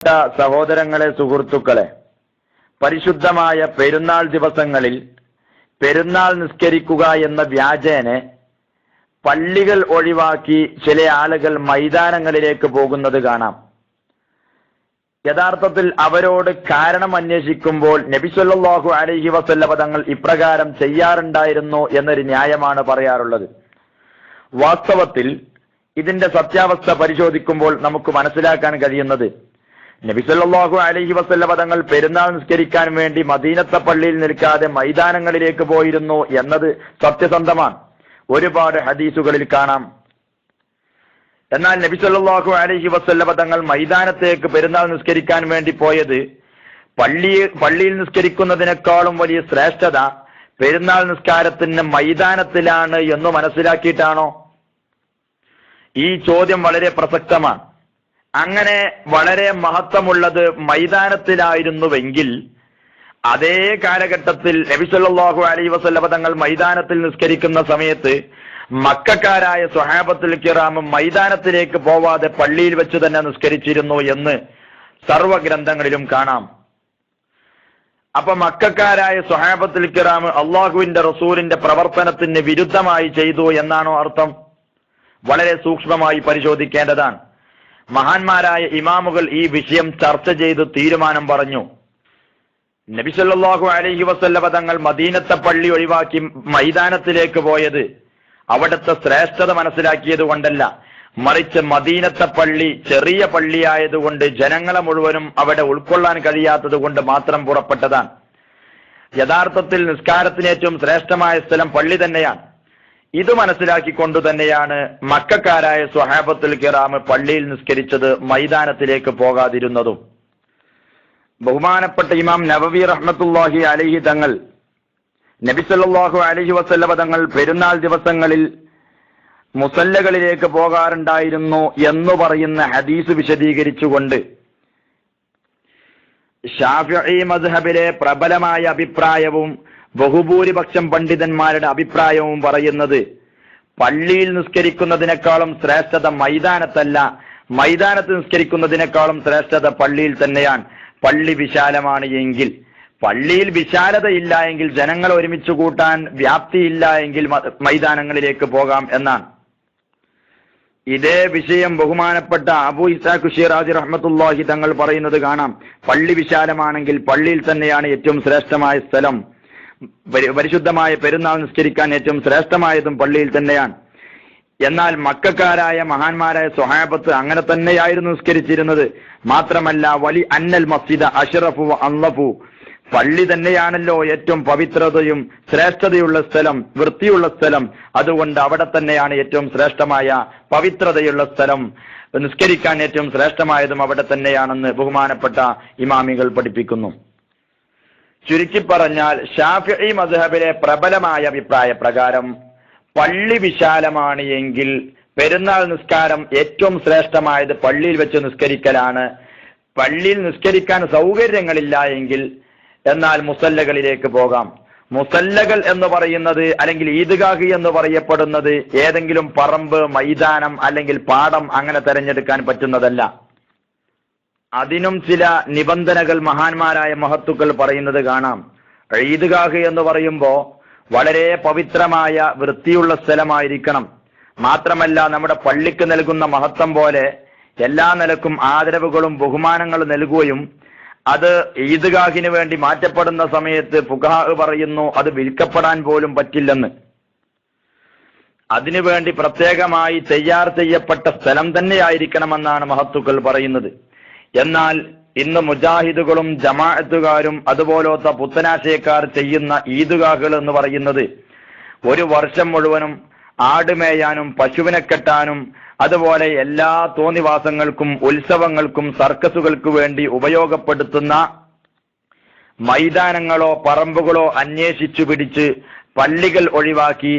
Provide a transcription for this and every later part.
സഹോദരങ്ങളെ, സുഹൃത്തുക്കളെ, പരിശുദ്ധമായ പെരുന്നാൾ ദിവസങ്ങളിൽ പെരുന്നാൾ നിസ്കരിക്കുക എന്ന വ്യാജേനെ പള്ളികൾ ഒഴിവാക്കി ചില ആളുകൾ മൈതാനങ്ങളിലേക്ക് പോകുന്നത് കാണാം. യഥാർത്ഥത്തിൽ അവരോട് കാരണം അന്വേഷിക്കുമ്പോൾ നബി സല്ലല്ലാഹു അലൈഹി വസല്ലമ തങ്ങൾ ഇപ്രകാരം ചെയ്യാറുണ്ടായിരുന്നു എന്നൊരു ന്യായമാണ് പറയാറുള്ളത്. വാസ്തവത്തിൽ ഇതിന്റെ സത്യാവസ്ഥ പരിശോധിക്കുമ്പോൾ നമുക്ക് മനസ്സിലാക്കാൻ കഴിയുന്നത്, നബി സല്ലല്ലാഹു അലൈഹി വസല്ലമ തങ്ങൾ പെരുന്നാൾ നിസ്കരിക്കാൻ വേണ്ടി മദീനത്തെ പള്ളിയിൽ നിൽക്കാതെ മൈതാനങ്ങളിലേക്ക് പോയിരുന്നു എന്നത് സത്യസന്ധമാണ്. ഒരുപാട് ഹദീസുകളിൽ കാണാം. എന്നാൽ നബി സല്ലല്ലാഹു അലൈഹി വസല്ലമ തങ്ങൾ മൈതാനത്തേക്ക് പെരുന്നാൾ നിസ്കരിക്കാൻ വേണ്ടി പോയത് പള്ളിയിൽ നിസ്കരിക്കുന്നതിനേക്കാളും വലിയ ശ്രേഷ്ഠത പെരുന്നാൾ നിസ്കാരത്തിന് മൈതാനത്തിലാണ് എന്ന് മനസ്സിലാക്കിയിട്ടാണോ? ഈ ചോദ്യം വളരെ പ്രസക്തമാണ്. അങ്ങനെ വളരെ മഹത്വമുള്ളത് മൈതാനത്തിലായിരുന്നുവെങ്കിൽ അതേ കാലഘട്ടത്തിൽ നബി സല്ലല്ലാഹു അലൈഹി വസല്ലമ തങ്ങൾ മൈതാനത്തിൽ നിസ്കരിക്കുന്ന സമയത്ത് മക്കക്കാരായ സ്വഹാബത്തുൽ കിറാം മൈതാനത്തിലേക്ക് പോവാതെ പള്ളിയിൽ വെച്ച് തന്നെ നിസ്കരിച്ചിരുന്നു എന്ന് സർവ്വഗ്രന്ഥങ്ങളിലും കാണാം. അപ്പൊ മക്കക്കാരായ സ്വഹാബത്തുൽ കിറാം അള്ളാഹുവിന്റെ റസൂലിന്റെ പ്രവർത്തനത്തിന് വിരുദ്ധമായി ചെയ്തു എന്നാണോ അർത്ഥം? വളരെ സൂക്ഷ്മമായി പരിശോധിക്കേണ്ടതാണ്. മഹാന്മാരായ ഇമാമുകൾ ഈ വിഷയം ചർച്ച ചെയ്ത് തീരുമാനം പറഞ്ഞു. നബി സല്ലല്ലാഹു അലൈഹി വസല്ലമ തങ്ങൾ മദീനത്തെ പള്ളി ഒഴിവാക്കി മൈതാനത്തിലേക്ക് പോയത് അവിടുത്തെ ശ്രേഷ്ഠത മനസ്സിലാക്കിയത് കൊണ്ടല്ല, മറിച്ച് മദീനത്തെ പള്ളി ചെറിയ പള്ളിയായതുകൊണ്ട് ജനങ്ങളെ മുഴുവനും അവിടെ ഉൾക്കൊള്ളാൻ കഴിയാത്തത് കൊണ്ട് മാത്രം പുറപ്പെട്ടതാണ്. യഥാർത്ഥത്തിൽ നിസ്കാരത്തിന് ഏറ്റവും ശ്രേഷ്ഠമായ സ്ഥലം പള്ളി തന്നെയാണ്. ഇത് മനസ്സിലാക്കിക്കൊണ്ടു തന്നെയാണ് മക്കക്കാരായ സ്വഹാബത്തുൽ കിറാം പള്ളിയിൽ നിസ്കരിച്ചത്, മൈതാനത്തിലേക്ക് പോകാതിരുന്നതും. ബഹുമാനപ്പെട്ട ഇമാം നവവി റഹ്മത്തുള്ളാഹി അലൈഹി തങ്ങൾ നബി സല്ലല്ലാഹു അലൈഹി വസല്ലമ തങ്ങൾ പെരുന്നാൾ ദിവസങ്ങളിൽ മുസല്ലകളിലേക്ക് പോകാറുണ്ടായിരുന്നു എന്ന് പറയുന്ന ഹദീസ് വിശദീകരിച്ചുകൊണ്ട് ശാഫിഈ മദ്ഹബിലെ പ്രബലമായ അഭിപ്രായവും ബഹുഭൂരിപക്ഷം പണ്ഡിതന്മാരുടെ അഭിപ്രായവും പറയുന്നത്, പള്ളിയിൽ നിസ്കരിക്കുന്നതിനേക്കാളും ശ്രേഷ്ഠത മൈതാനത്തല്ല, മൈതാനത്ത് നിസ്കരിക്കുന്നതിനേക്കാളും ശ്രേഷ്ഠത പള്ളിയിൽ തന്നെയാണ്. പള്ളി വിശാലമാണ് എങ്കിൽ, പള്ളിയിൽ വിശാലതയില്ല എങ്കിൽ, ജനങ്ങൾ ഒരുമിച്ച് കൂട്ടാൻ വ്യാപ്തിയില്ല എങ്കിൽ മൈതാനങ്ങളിലേക്ക് പോകാം എന്നാണ്. ഇതേ വിഷയം ബഹുമാനപ്പെട്ട അബൂ ഇസ്ഹാഖ് ശിറാസി റഹ്മത്തുള്ളാഹി തങ്ങൾ പറയുന്നത് കാണാം. പള്ളി വിശാലമാണെങ്കിൽ പള്ളിയിൽ തന്നെയാണ് ഏറ്റവും ശ്രേഷ്ഠമായ സ്ഥലം. പരിശുദ്ധമായ പെരുന്നാൾ നിസ്കരിക്കാൻ ഏറ്റവും ശ്രേഷ്ഠമായതും പള്ളിയിൽ തന്നെയാണ്. എന്നാൽ മക്കക്കാരായ മഹാന്മാരായ സ്വഹാബത്ത് അങ്ങനെ തന്നെയായിരുന്നു നിസ്കരിച്ചിരുന്നത്. മാത്രമല്ല, വലി അന്നൽ മസ്ജിദ അഷ്റഫു വ അൻളഫു, പള്ളി തന്നെയാണല്ലോ ഏറ്റവും പവിത്രതയും ശ്രേഷ്ഠതയുള്ള സ്ഥലം, വൃത്തിയുള്ള സ്ഥലം. അതുകൊണ്ട് അവിടെ തന്നെയാണ് ഏറ്റവും ശ്രേഷ്ഠമായ പവിത്രതയുള്ള സ്ഥലം, നിസ്കരിക്കാൻ ഏറ്റവും ശ്രേഷ്ഠമായതും അവിടെ തന്നെയാണെന്ന് ബഹുമാനപ്പെട്ട ഇമാമികൾ പഠിപ്പിക്കുന്നു. ചുരുക്കി പറഞ്ഞാൽ, ശാഫിഈ മദ്ഹബിലെ പ്രബലമായ അഭിപ്രായ പ്രകാരം പള്ളി വിശാലമാണ് എങ്കിൽ പെരുന്നാൾ നിസ്കാരം ഏറ്റവും ശ്രേഷ്ഠമായത് പള്ളിയിൽ വെച്ച് നിസ്കരിക്കലാണ്. പള്ളിയിൽ നിസ്കരിക്കാൻ സൗകര്യങ്ങളില്ല എങ്കിൽ എന്നാൽ മുസല്ലകളിലേക്ക് പോകാം. മുസല്ലകൾ എന്ന് പറയുന്നത്, അല്ലെങ്കിൽ ഈദ്ഗാഹ് എന്ന് പറയപ്പെടുന്നത് ഏതെങ്കിലും പറമ്പ്, മൈതാനം അല്ലെങ്കിൽ പാടം അങ്ങനെ തെരഞ്ഞെടുക്കാൻ പറ്റുന്നതല്ല. അതിനും ചില നിബന്ധനകൾ മഹാന്മാരായ മഹത്തുക്കൾ പറയുന്നത് കാണാം. ഈദ്ഗാഹ് എന്ന് പറയുമ്പോൾ വളരെ പവിത്രമായ വൃത്തിയുള്ള സ്ഥലമായിരിക്കണം. മാത്രമല്ല, നമ്മുടെ പള്ളിക്ക് നൽകുന്ന മഹത്വം പോലെ എല്ലാ നിലക്കും ആദരവുകളും ബഹുമാനങ്ങളും നൽകുകയും അത് ഈദ്ഗാഹിന് വേണ്ടി മാറ്റപ്പെടുന്ന സമയത്ത് ഫുഖഹാ പറയുന്നു അത് വിൽക്കപ്പെടാൻ പോലും പറ്റില്ലെന്ന്. അതിനുവേണ്ടി പ്രത്യേകമായി തയ്യാർ ചെയ്യപ്പെട്ട സ്ഥലം തന്നെയായിരിക്കണമെന്നാണ് മഹത്തുക്കൾ പറയുന്നത്. എന്നാൽ ഇന്ന് മുജാഹിദുകളും ജമാഅത്തുകാരും അതുപോലത്തെ പുത്തനാശയക്കാർ ചെയ്യുന്ന ഈദ്ഗാഹുകൾ എന്ന് പറയുന്നത് ഒരു വർഷം മുഴുവനും ആടുമേയാനും പശുവിനെ കെട്ടാനും അതുപോലെ എല്ലാ തോന്നിവാസങ്ങൾക്കും ഉത്സവങ്ങൾക്കും സർക്കസുകൾക്ക് വേണ്ടി ഉപയോഗപ്പെടുത്തുന്ന മൈതാനങ്ങളോ പറമ്പുകളോ അന്വേഷിച്ചു പിടിച്ച് പള്ളികൾ ഒഴിവാക്കി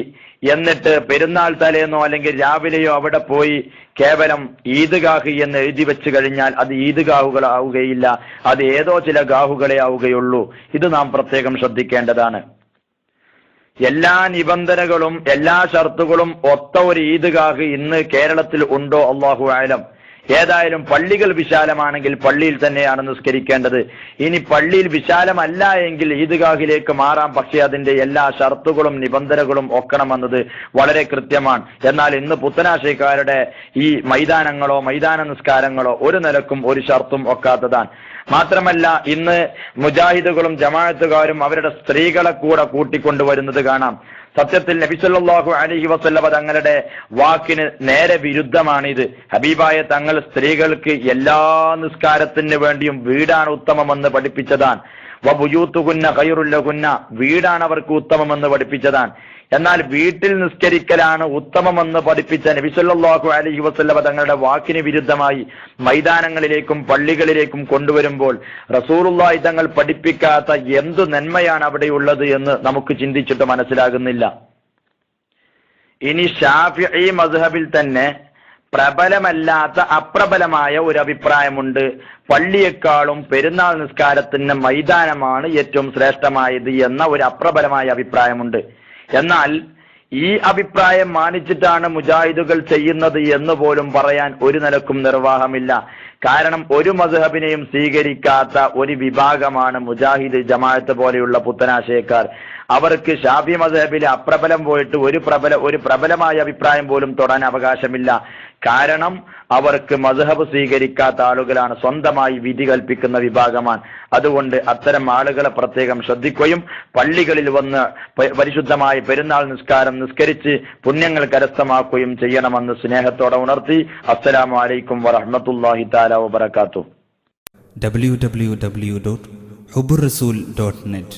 എന്നിട്ട് പെരുന്നാൾ തലേന്നോ അല്ലെങ്കിൽ രാവിലെയോ അവിടെ പോയി കേവലം ഈദ്ഗാഹ് എന്ന് എഴുതി വെച്ച് കഴിഞ്ഞാൽ അത് ഈദ്ഗാഹുകളാവുകയില്ല, അത് ഏതോ ചില ഗാഹുകളെ ആവുകയുള്ളൂ. ഇത് നാം പ്രത്യേകം ശ്രദ്ധിക്കേണ്ടതാണ്. എല്ലാ നിബന്ധനകളും എല്ലാ ഷർത്തുകളും ഒത്ത ഒരു ഈദ്ഗാഹ് ഇന്ന് കേരളത്തിൽ ഉണ്ടോ? അല്ലാഹു അഅലം. ഏതായാലും പള്ളികൾ വിശാലമാണെങ്കിൽ പള്ളിയിൽ തന്നെയാണ് നിസ്കരിക്കേണ്ടത്. ഇനി പള്ളിയിൽ വിശാലമല്ല എങ്കിൽ ഈദ്ഗാഹിലേക്ക് മാറാം, പക്ഷേ അതിന്റെ എല്ലാ ഷർത്തുകളും നിബന്ധനകളും ഒക്കണമെന്നത് വളരെ കൃത്യമാണ്. എന്നാൽ ഇന്ന് പുത്തനാശയക്കാരുടെ ഈ മൈതാനങ്ങളോ മൈതാന നിസ്കാരങ്ങളോ ഒരു നിലക്കും ഒരു ഷർത്തും ഒക്കാത്തതാണ്. മാത്രമല്ല ഇന്ന് മുജാഹിദുകളും ജമാഅത്തുകാരും അവരുടെ സ്ത്രീകളെ കൂടെ കൂട്ടിക്കൊണ്ടുവരുന്നത് കാണാം. സത്യത്തിൽ നബി സല്ലല്ലാഹു അലൈഹി വസല്ലമ തങ്ങളുടെ വാക്കിന് നേരെ വിരുദ്ധമാണിത്. ഹബീബായ തങ്ങൾ സ്ത്രീകൾക്ക് എല്ലാ നിസ്കാരത്തിന് വേണ്ടിയും വീടാണ് ഉത്തമമെന്ന് പഠിപ്പിച്ചതാണ്. വബുയൂത്തുകുന്ന ഖൈറുൽ ലഹുന്ന, വീടാണ് അവർക്ക് ഉത്തമമെന്ന് പഠിപ്പിച്ചതാണ്. എന്നാൽ വീട്ടിൽ നിസ്കരിക്കലാണ് ഉത്തമമെന്ന് പഠിപ്പിച്ച നബി സല്ലല്ലാഹു അലൈഹി വസല്ലമ തങ്ങളുടെ വാക്കിന് വിരുദ്ധമായി മൈതാനങ്ങളിലേക്കും പള്ളികളിലേക്കും കൊണ്ടുവരുമ്പോൾ റസൂലുള്ളാഹി തങ്ങൾ പഠിപ്പിക്കാത്ത എന്തു നന്മയാണ് അവിടെയുള്ളത് എന്ന് നമുക്ക് ചിന്തിച്ചിട്ട് മനസ്സിലാകുന്നില്ല. ഇനി ശാഫിഈ മദ്ഹബിൽ തന്നെ പ്രബലമല്ലാത്ത അപ്രബലമായ ഒരു അഭിപ്രായമുണ്ട്. പള്ളിയെക്കാളും പെരുന്നാൾ നിസ്കാരത്തിന് മൈതാനമാണ് ഏറ്റവും ശ്രേഷ്ഠമായത് എന്ന ഒരു അപ്രബലമായ അഭിപ്രായമുണ്ട്. എന്നാൽ ഈ അഭിപ്രായം മാനിച്ചിട്ടാണ് മുജാഹിദുകൾ ചെയ്യുന്നത് എന്ന് പോലും പറയാൻ ഒരു നിലക്കും നിർവാഹമില്ല. കാരണം ഒരു മദ്ഹബിനെയും സ്വീകരിക്കാത്ത ഒരു വിഭാഗമാണ് മുജാഹിദ് ജമാഅത്ത് പോലെയുള്ള പുത്തനാശയക്കാർ. അവർക്ക് ഷാഫി മദ്ഹബിലെ അപ്രബലം പോയിട്ട് ഒരു പ്രബലമായ അഭിപ്രായം പോലും തൊടാൻ അവകാശമില്ല. കാരണം അവർക്ക് മദ്ഹബ് സ്വീകരിക്കാത്ത ആളുകളാണ്, സ്വന്തമായി വിധി കൽപ്പിക്കുന്ന വിഭാഗമാണ്. അതുകൊണ്ട് അത്തരം ആളുകളെ പ്രത്യേകം ശ്രദ്ധിക്കുകയും പള്ളികളിൽ വന്ന് പരിശുദ്ധമായ പെരുന്നാൾ നിസ്കാരം നിസ്കരിച്ച് പുണ്യങ്ങൾ കരസ്ഥമാക്കുകയും ചെയ്യണമെന്ന് സ്നേഹത്തോടെ ഉണർത്തി. അസ്സലാമു അലൈക്കും വറഹ്മത്തുള്ളാഹി തആല വബറകാതുഹു. www.hubburrasool.net